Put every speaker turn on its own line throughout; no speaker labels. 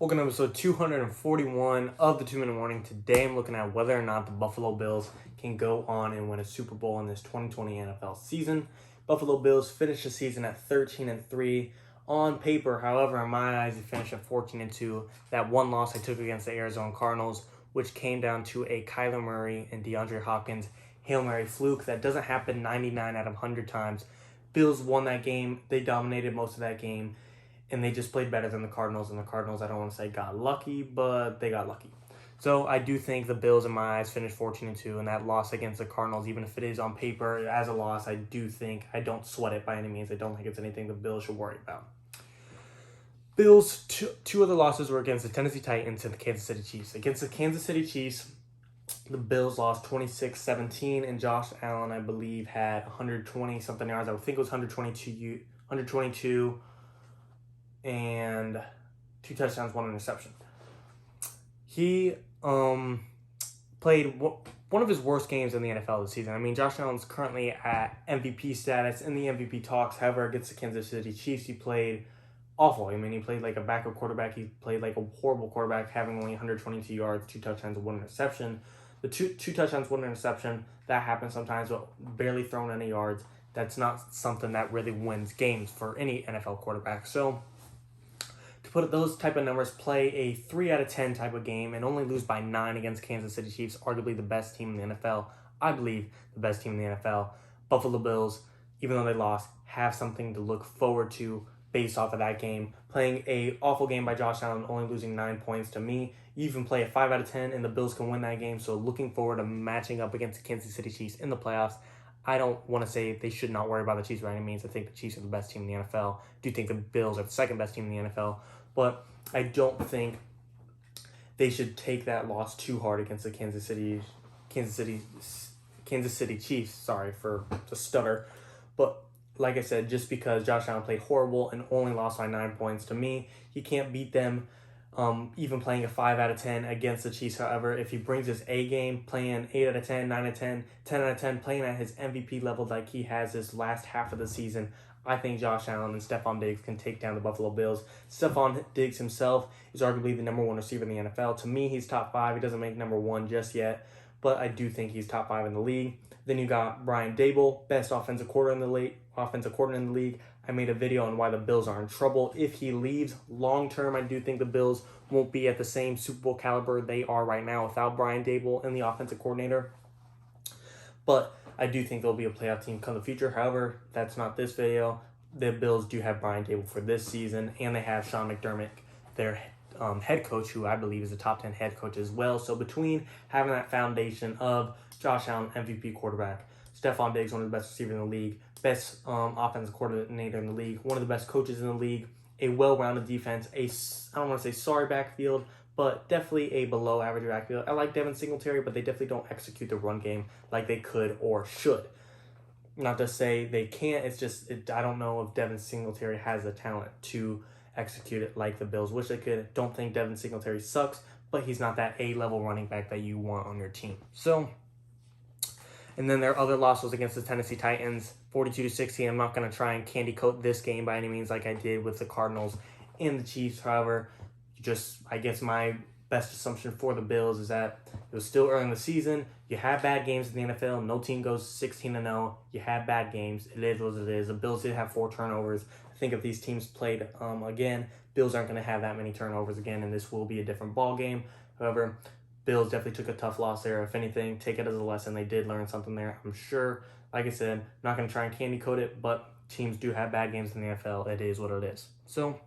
Welcome to episode 241 of the 2 Minute Warning. Today I'm looking at whether or not the Buffalo Bills can go on and win a Super Bowl in this 2020 NFL season. Buffalo Bills finished the season at 13-3 on paper. However, in my eyes, they finished at 14-2. That one loss I took against the Arizona Cardinals, which came down to a Kyler Murray and DeAndre Hopkins Hail Mary fluke. That doesn't happen 99 out of 100 times. Bills won that game. They dominated most of that game. And they just played better than the Cardinals. And the Cardinals, I don't want to say got lucky, but they got lucky. So I do think the Bills, in my eyes, finished 14-2. And that loss against the Cardinals, even if it is on paper as a loss, I don't sweat it by any means. I don't think it's anything the Bills should worry about. Bills, two other losses were against the Tennessee Titans and the Kansas City Chiefs. Against the Kansas City Chiefs, the Bills lost 26-17. And Josh Allen, I believe, had 120-something yards. I think it was 122 and 2 touchdowns, 1 interception. He played one of his worst games in the NFL this season. I mean, Josh Allen's currently at MVP status in the MVP talks. However, against the Kansas City Chiefs, he played awful. I mean, he played like a backup quarterback. He played like a horrible quarterback, having only 122 yards, 2 touchdowns, 1 interception. The two touchdowns, 1 interception, that happens sometimes, but barely thrown any yards. That's not something that really wins games for any NFL quarterback. So to put those type of numbers, play a 3 out of 10 type of game and only lose by 9 against Kansas City Chiefs, arguably the best team in the NFL. I believe the best team in the NFL. Buffalo Bills, even though they lost, have something to look forward to based off of that game. Playing a awful game by Josh Allen, only losing 9 points, to me, you even play a 5 out of 10 and the Bills can win that game. So looking forward to matching up against the Kansas City Chiefs in the playoffs. I don't want to say they should not worry about the Chiefs by any means. I think the Chiefs are the best team in the NFL. I do think the Bills are the second best team in the NFL. But I don't think they should take that loss too hard against the Kansas City Chiefs. Sorry for the stutter. But like I said, just because Josh Allen played horrible and only lost by 9 points, to me, he can't beat them. Even playing a 5 out of 10 against the Chiefs. However, if he brings his A game, playing 8 out of 10, 9 out of 10, 10 out of 10, playing at his MVP level like he has this last half of the season, I think Josh Allen and Stefon Diggs can take down the Buffalo Bills. Stefon Diggs himself is arguably the number 1 receiver in the NFL. To me, he's top 5. He doesn't make number 1 just yet, but I do think he's top 5 in the league. Then you got Brian Daboll, best offensive coordinator in the league. I made a video on why the Bills are in trouble. If he leaves long-term, I do think the Bills won't be at the same Super Bowl caliber they are right now without Brian Daboll and the offensive coordinator. But I do think they'll be a playoff team come the future. However, that's not this video. The Bills do have Brian Daboll for this season, and they have Sean McDermott, their head coach, who I believe is a top 10 head coach as well. So between having that foundation of Josh Allen, MVP quarterback, Stefon Diggs, one of the best receivers in the league, best offensive coordinator in the league, one of the best coaches in the league, a well-rounded defense, I don't want to say sorry backfield, but definitely a below-average backfield. I like Devin Singletary, but they definitely don't execute the run game like they could or should. Not to say they can't, I don't know if Devin Singletary has the talent to execute it like the Bills wish they could. Don't think Devin Singletary sucks, but he's not that A-level running back that you want on your team. So, and then their other loss was against the Tennessee Titans, 42-16. I'm not going to try and candy coat this game by any means like I did with the Cardinals and the Chiefs. However, I guess my best assumption for the Bills is that it was still early in the season. You have bad games in the NFL. No team goes 16-0. You have bad games. It is what it is. The Bills did have 4 turnovers. I think if these teams played again, Bills aren't going to have that many turnovers again, and this will be a different ball game. However, Bills definitely took a tough loss there. If anything, take it as a lesson. They did learn something there, I'm sure. Like I said, not going to try and candy coat it, but teams do have bad games in the NFL. It is what it is. So,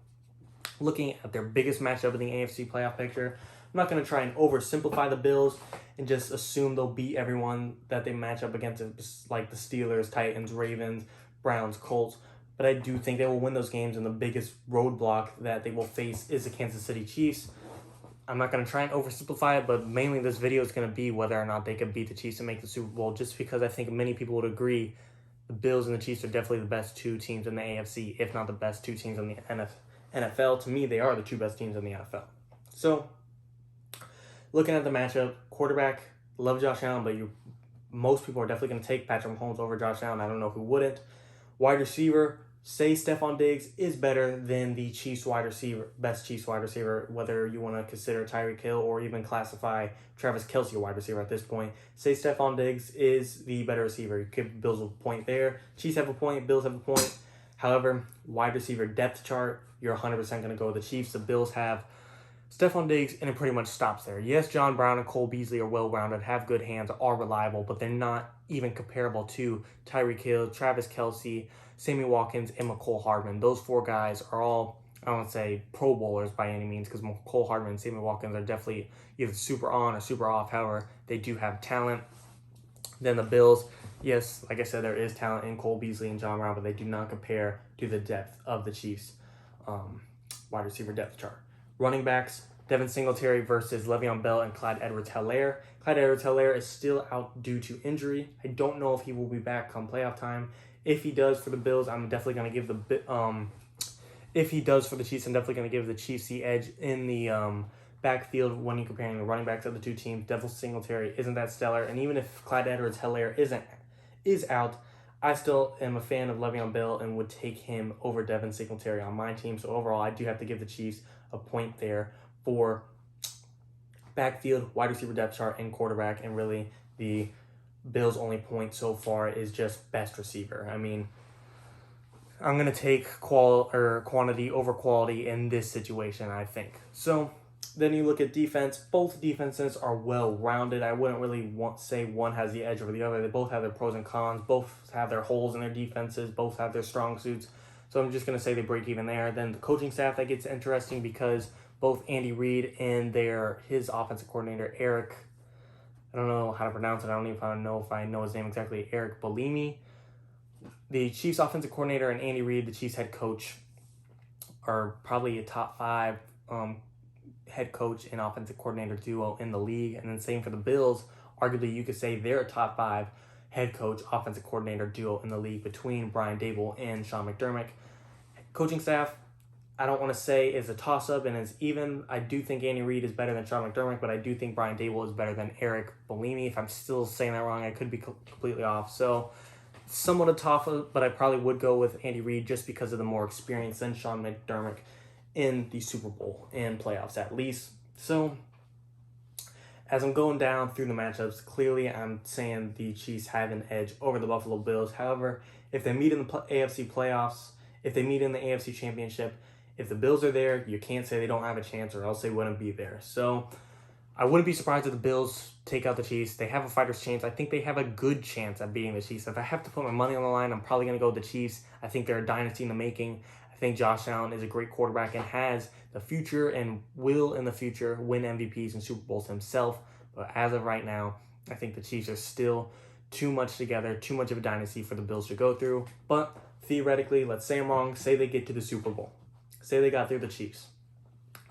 looking at their biggest matchup in the AFC playoff picture, I'm not going to try and oversimplify the Bills and just assume they'll beat everyone that they match up against, like the Steelers, Titans, Ravens, Browns, Colts. But I do think they will win those games, and the biggest roadblock that they will face is the Kansas City Chiefs. I'm not going to try and oversimplify it, but mainly this video is going to be whether or not they can beat the Chiefs and make the Super Bowl, just because I think many people would agree the Bills and the Chiefs are definitely the best 2 teams in the AFC, if not the best 2 teams in the NFL. To me, they are the 2 best teams in the NFL. So, looking at the matchup, quarterback, love Josh Allen, but most people are definitely going to take Patrick Mahomes over Josh Allen. I don't know who wouldn't. Wide receiver, say Stefon Diggs is better than the Chiefs wide receiver, best Chiefs wide receiver, whether you want to consider Tyreek Hill or even classify Travis Kelce a wide receiver at this point. Say Stefon Diggs is the better receiver. You could Bills with a point there. Chiefs have a point, Bills have a point. However, wide receiver depth chart, you're 100% going to go with the Chiefs. The Bills have Stefon Diggs, and it pretty much stops there. Yes, John Brown and Cole Beasley are well-rounded, have good hands, are reliable, but they're not even comparable to Tyreek Hill, Travis Kelce, Sammy Watkins, and McCole Hardman. Those four guys are all, I don't want to say Pro Bowlers by any means, because McCole Hardman and Sammy Watkins are definitely either super on or super off. However, they do have talent. Then the Bills, yes, like I said, there is talent in Cole Beasley and John Brown, but they do not compare to the depth of the Chiefs' wide receiver depth chart. Running backs, Devin Singletary versus Le'Veon Bell and Clyde Edwards-Helaire. Clyde Edwards-Helaire is still out due to injury. I don't know if he will be back come playoff time. If he does for the Bills, I'm definitely going to give if he does for the Chiefs, I'm definitely going to give the Chiefs the edge in the backfield when you're comparing the running backs of the two teams. Devin Singletary isn't that stellar, and even if Clyde Edwards-Helaire is out, I still am a fan of Le'Veon Bell and would take him over Devin Singletary on my team. So overall, I do have to give the Chiefs a point there for backfield, wide receiver depth chart, and quarterback, and really the Bills' only point so far is just best receiver. I mean, I'm going to take quantity over quality in this situation, I think. So then you look at defense. Both defenses are well-rounded. I wouldn't really say one has the edge over the other. They both have their pros and cons. Both have their holes in their defenses. Both have their strong suits. So I'm just going to say they break even there. Then the coaching staff, that gets interesting because both Andy Reid and his offensive coordinator, Eric, I don't know how to pronounce it. I don't even know if I know his name exactly, Eric Bieniemy. The Chiefs offensive coordinator and Andy Reid, the Chiefs head coach, are probably a top 5 head coach and offensive coordinator duo in the league. And then same for the Bills. Arguably, you could say they're a top 5 head coach, offensive coordinator duo in the league between Brian Daboll and Sean McDermott. Coaching staff, I don't want to say is a toss-up and is even. I do think Andy Reid is better than Sean McDermott, but I do think Brian Daboll is better than Eric Bieniemy. If I'm still saying that wrong, I could be completely off. So somewhat a toss-up, but I probably would go with Andy Reid just because of the more experience than Sean McDermott in the Super Bowl and playoffs at least. So as I'm going down through the matchups, clearly I'm saying the Chiefs have an edge over the Buffalo Bills. However, if they meet in the AFC playoffs, if they meet in the AFC Championship, if the Bills are there, you can't say they don't have a chance or else they wouldn't be there. So I wouldn't be surprised if the Bills take out the Chiefs. They have a fighter's chance. I think they have a good chance at beating the Chiefs. If I have to put my money on the line, I'm probably going to go with the Chiefs. I think they're a dynasty in the making. I think Josh Allen is a great quarterback and has the future and will in the future win MVPs and Super Bowls himself. But as of right now, I think the Chiefs are still too much together, too much of a dynasty for the Bills to go through. But theoretically, let's say I'm wrong, say they get to the Super Bowl. Say they got through the Chiefs.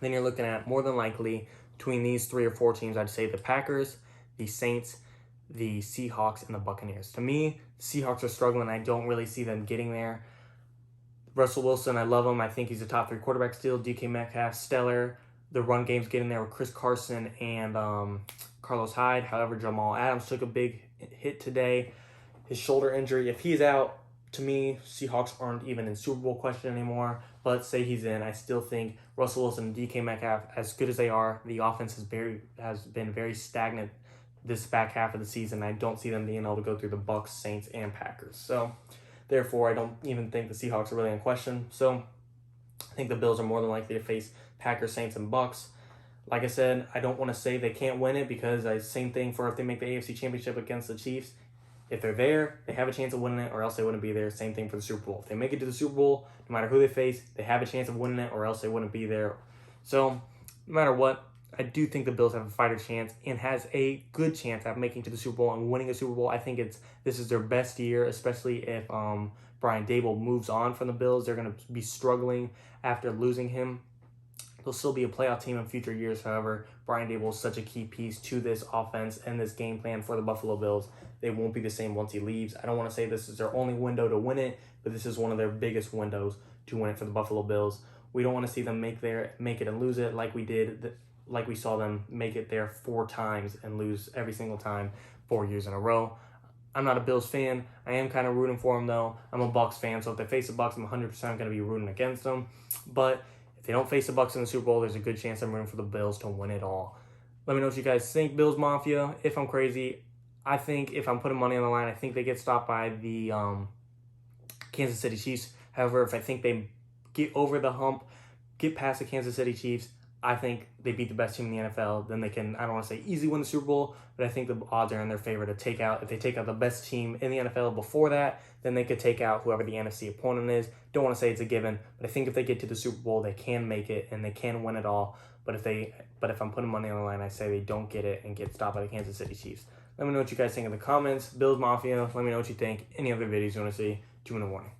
Then you're looking at, more than likely, between these 3 or 4 teams, I'd say the Packers, the Saints, the Seahawks, and the Buccaneers. To me, the Seahawks are struggling. I don't really see them getting there. Russell Wilson, I love him. I think he's a top 3 quarterback still. DK Metcalf, stellar. The run game's getting there with Chris Carson and Carlos Hyde. However, Jamal Adams took a big hit today. His shoulder injury, if he's out, to me, Seahawks aren't even in Super Bowl question anymore. But say he's in, I still think Russell Wilson and DK Metcalf, as good as they are, the offense has been very stagnant this back half of the season. I don't see them being able to go through the Bucs, Saints, and Packers. So, therefore, I don't even think the Seahawks are really in question. So, I think the Bills are more than likely to face Packers, Saints, and Bucs. Like I said, I don't want to say they can't win it because same thing for if they make the AFC Championship against the Chiefs. If they're there, they have a chance of winning it, or else they wouldn't be there. Same thing for the Super Bowl. If they make it to the Super Bowl, no matter who they face, they have a chance of winning it, or else they wouldn't be there. So, no matter what, I do think the Bills have a fighter chance and has a good chance at making it to the Super Bowl and winning a Super Bowl. I think this is their best year, especially if Brian Daboll moves on from the Bills. They're going to be struggling after losing him. They'll still be a playoff team in future years. However, Brian Daboll is such a key piece to this offense and this game plan for the Buffalo Bills. They won't be the same once he leaves. I don't want to say this is their only window to win it, but this is one of their biggest windows to win it for the Buffalo Bills. We don't want to see them make it and lose it like we saw them make it there 4 times and lose every single time 4 years in a row. I'm not a Bills fan. I am kind of rooting for them, though. I'm a Bucs fan, so if they face the Bucs, I'm 100% going to be rooting against them. But if they don't face the Bucs in the Super Bowl, there's a good chance I'm rooting for the Bills to win it all. Let me know what you guys think. Bills Mafia, if I'm crazy, I think if I'm putting money on the line, I think they get stopped by the Kansas City Chiefs. However, if I think they get over the hump, get past the Kansas City Chiefs, I think they beat the best team in the NFL. Then they can, I don't want to say easily win the Super Bowl, but I think the odds are in their favor to take out. If they take out the best team in the NFL before that, then they could take out whoever the NFC opponent is. Don't want to say it's a given, but I think if they get to the Super Bowl, they can make it and they can win it all. But if I'm putting money on the line, I say they don't get it and get stopped by the Kansas City Chiefs. Let me know what you guys think in the comments. Bills Mafia, let me know what you think. Any other videos you want to see, 2 in the morning.